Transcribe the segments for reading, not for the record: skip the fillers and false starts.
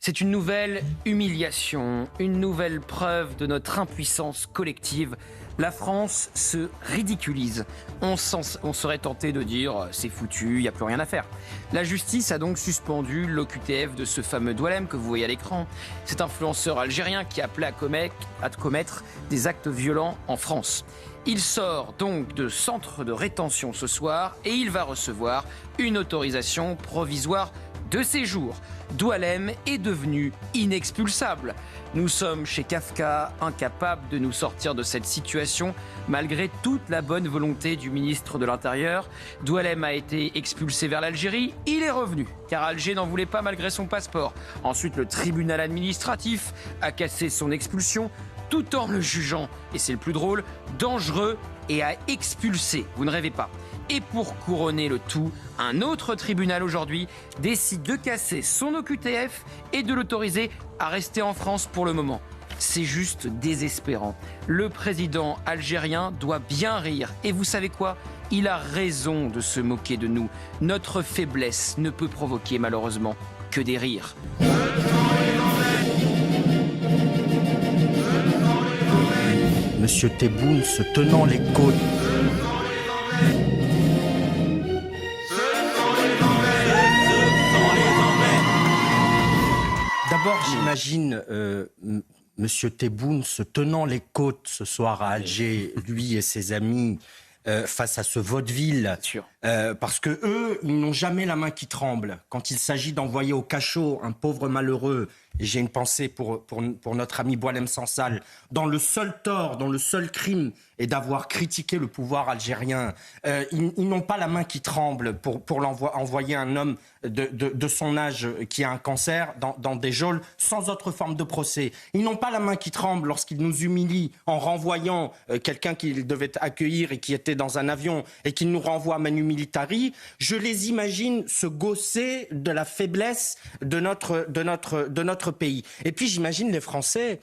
C'est une nouvelle humiliation, une nouvelle preuve de notre impuissance collective. La France se ridiculise. On serait tenté de dire « c'est foutu, il n'y a plus rien à faire ». La justice a donc suspendu l'OQTF de ce fameux Doualem que vous voyez à l'écran. Cet influenceur algérien qui appelait à commettre des actes violents en France. Il sort donc de centre de rétention ce soir et il va recevoir une autorisation provisoire de séjour. Doualem est devenu inexpulsable. Nous sommes chez Kafka, incapables de nous sortir de cette situation malgré toute la bonne volonté du ministre de l'Intérieur. Doualem a été expulsé vers l'Algérie, il est revenu car Alger n'en voulait pas malgré son passeport. Ensuite, le tribunal administratif a cassé son expulsion tout en le jugeant, et c'est le plus drôle, dangereux et a expulsé. Vous ne rêvez pas. Et pour couronner le tout, un autre tribunal aujourd'hui décide de casser son OQTF et de l'autoriser à rester en France pour le moment. C'est juste désespérant. Le président algérien doit bien rire. Et vous savez quoi ? Il a raison de se moquer de nous. Notre faiblesse ne peut provoquer malheureusement que des rires. Monsieur Tebboune se tenant les côtes. D'abord, j'imagine Monsieur Tebboune se tenant les côtes ce soir à Alger, lui et ses amis, face à ce vaudeville. Parce que eux, ils n'ont jamais la main qui tremble. Quand il s'agit d'envoyer au cachot un pauvre malheureux, et j'ai une pensée pour notre ami Boualem Sansal, dans le seul tort, dans le seul crime, et d'avoir critiqué le pouvoir algérien, ils n'ont pas la main qui tremble pour envoyer un homme de son âge qui a un cancer dans des geôles sans autre forme de procès. Ils n'ont pas la main qui tremble lorsqu'ils nous humilient en renvoyant quelqu'un qu'ils devaient accueillir et qui était dans un avion et qu'ils nous renvoient à Manu Militari. Je les imagine se gausser de la faiblesse de notre pays. Et puis j'imagine les Français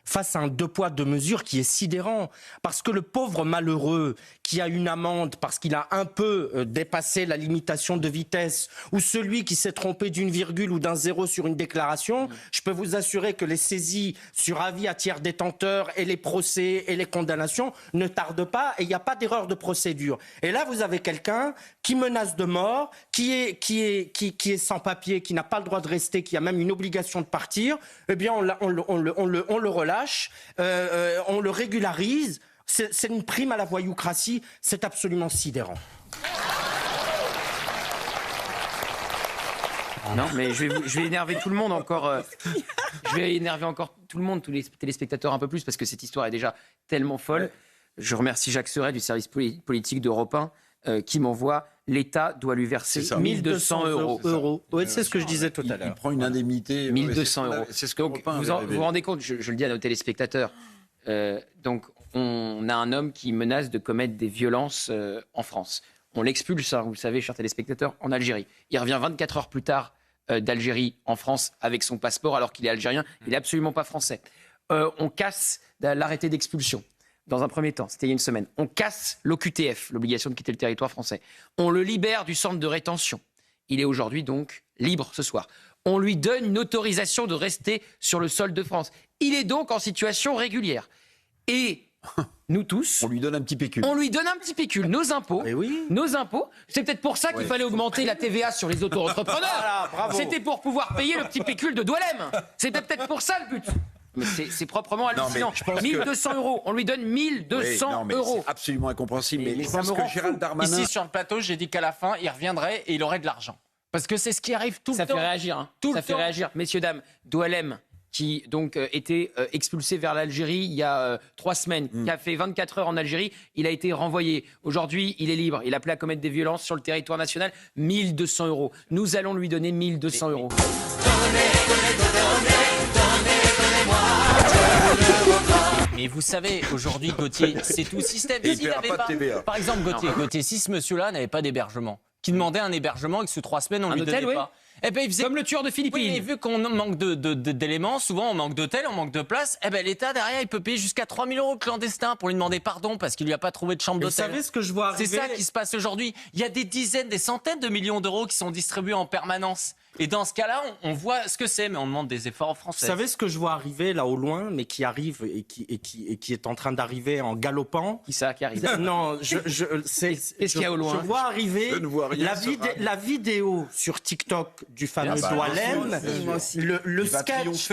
face à un deux poids deux mesures qui est sidérant, parce que le pauvre malheureux qui a une amende parce qu'il a un peu dépassé la limitation de vitesse, ou celui qui s'est trompé d'une virgule ou d'un zéro sur une déclaration, je peux vous assurer que les saisies sur avis à tiers détenteurs et les procès et les condamnations ne tardent pas, et il n'y a pas d'erreur de procédure. Et là, vous avez quelqu'un qui menace de mort, qui est sans papier, qui n'a pas le droit de rester, qui a même une obligation de partir. Eh bien, on le relâche, on le régularise. C'est une prime à la voyoucratie, c'est absolument sidérant. Non, mais je vais énerver tout le monde encore. Je vais énerver encore tout le monde, tous les téléspectateurs un peu plus, parce que cette histoire est déjà tellement folle. Je remercie Jacques Serret du service politique d'Europe 1 qui m'envoie. L'État doit lui verser 1 200 euros. Oui, c'est ce que je disais tout à l'heure. Il prend une indemnité. 1 200 euros. C'est ce que vous vous rendez compte, je le dis à nos téléspectateurs, donc on a un homme qui menace de commettre des violences en France. On l'expulse, vous le savez, chers téléspectateurs, en Algérie. Il revient 24 heures plus tard d'Algérie en France avec son passeport alors qu'il est algérien. Il n'est absolument pas français. On casse l'arrêté d'expulsion. Dans un premier temps, c'était il y a une semaine. On casse l'OQTF, l'obligation de quitter le territoire français. On le libère du centre de rétention. Il est aujourd'hui donc libre ce soir. On lui donne une autorisation de rester sur le sol de France. Il est donc en situation régulière. Et nous tous... On lui donne un petit pécule. On lui donne un petit pécule. Nos impôts. Nos impôts. C'est peut-être pour ça qu'il fallait augmenter la TVA sur les auto-entrepreneurs. Voilà, c'était pour pouvoir payer le petit pécule de Doualem. C'était peut-être pour ça le but. Mais c'est proprement hallucinant. 1 200 euros. On lui donne 1 200 euros. C'est absolument incompréhensible. Mais je ça pense me que rend Gérald fou. Darmanin... Ici, sur le plateau, j'ai dit qu'à la fin, il reviendrait et il aurait de l'argent. Parce que c'est ce qui arrive tout le temps. Ça fait réagir. Ça fait réagir. Messieurs, dames, Doualem, qui donc était expulsé vers l'Algérie il y a 3 semaines, qui a fait 24 heures en Algérie, il a été renvoyé. Aujourd'hui, il est libre. Il appelait à commettre des violences sur le territoire national. 1 200 euros. Nous allons lui donner 1 200 euros. Mais vous savez, aujourd'hui, Gauthier, c'est tout système. Et il S'il paiera n'avait pas de TVA. Par exemple, Gauthier, si ce monsieur-là n'avait pas d'hébergement, qui demandait un hébergement et que sous 3 semaines, on Un lui hôtel, donnait oui. pas. Eh ben, il faisait... Comme le tueur de Philippines. Oui, mais vu qu'on manque d'éléments, souvent on manque d'hôtels, on manque de places, eh ben, l'État, derrière, il peut payer jusqu'à 3 000 euros de clandestin pour lui demander pardon parce qu'il lui a pas trouvé de chambre Vous d'hôtel. savez ce que je vois arriver? C'est ça qui se passe aujourd'hui. Il y a des dizaines, des centaines de millions d'euros qui sont distribués en permanence. Et dans ce cas-là, on voit ce que c'est, mais on demande des efforts aux Français. Vous savez ce que je vois arriver là au loin, mais qui arrive et qui est en train d'arriver en galopant? Qui ça qui arrive? Non, Qu'est-ce qu'il y a au loin? Je vois arriver Je ne vois rien, la vidéo sur TikTok du fameux Doualem, le sketch,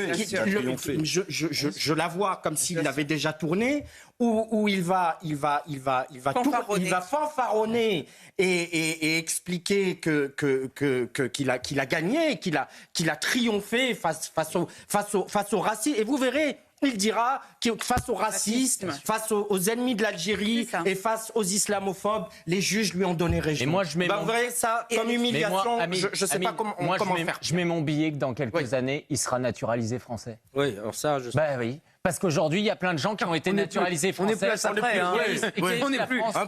je la vois comme s'il l'avait déjà tourné, où il va fanfaronner et expliquer qu'il a gagné, qu'il a triomphé face au racisme. Et vous verrez, il dira que face aux racistes, face aux ennemis de l'Algérie et face aux islamophobes, les juges lui ont donné raison. Et moi, je mets vous verrez ça comme humiliation. Je ne sais pas comment faire. Je mets mon billet que dans quelques années, il sera naturalisé français. Oui, alors ça, je sais. Bah oui. Parce qu'aujourd'hui, il y a plein de gens qui ont été naturalisés français. On n'est plus à ça près. On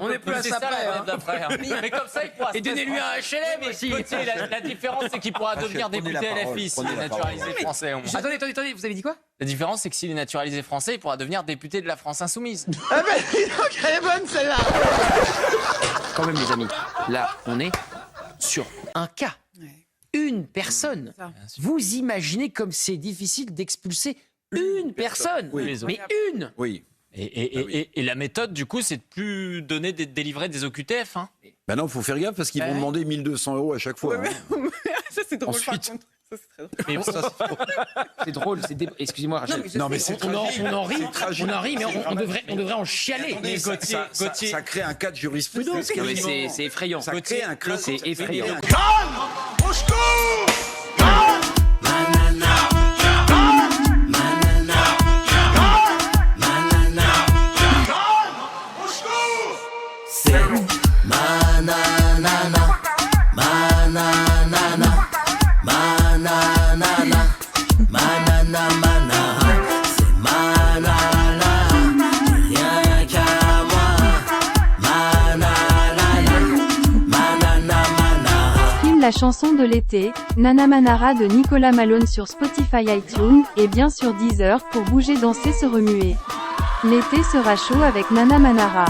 n'est plus à ça près. Mais comme ça, il pourra. Et donnez-lui un HLM aussi. Gauthier, la différence, c'est qu'il pourra devenir député LFI s'il est naturalisé français. Attendez, vous avez dit quoi? La différence, c'est que s'il est naturalisé français, il pourra devenir député de la France Insoumise. Ah ben, dis donc, elle est bonne celle-là. Quand même, les amis, là, on est sur un cas. Une personne. Vous imaginez comme c'est difficile d'expulser une personne. Oui. Mais une. Oui. Et la méthode, du coup, c'est de plus délivrer des OQTF. Hein. Ben non, il faut faire gaffe parce qu'ils vont demander 1 200 € à chaque fois. Ça, c'est drôle, Ensuite. par contre. Ça, c'est très drôle. Mais c'est drôle. Excusez-moi, Rachel. Non, mais c'est On en rit, tragique. mais on devrait en chialer. Mais ça crée un cas de jurisprudence. Non, mais c'est effrayant. Ça crée un cas. C'est effrayant. La chanson de l'été, Nana Manara de Nicolas Malone sur Spotify, iTunes, et bien sûr Deezer pour bouger, danser, se remuer. L'été sera chaud avec Nana Manara.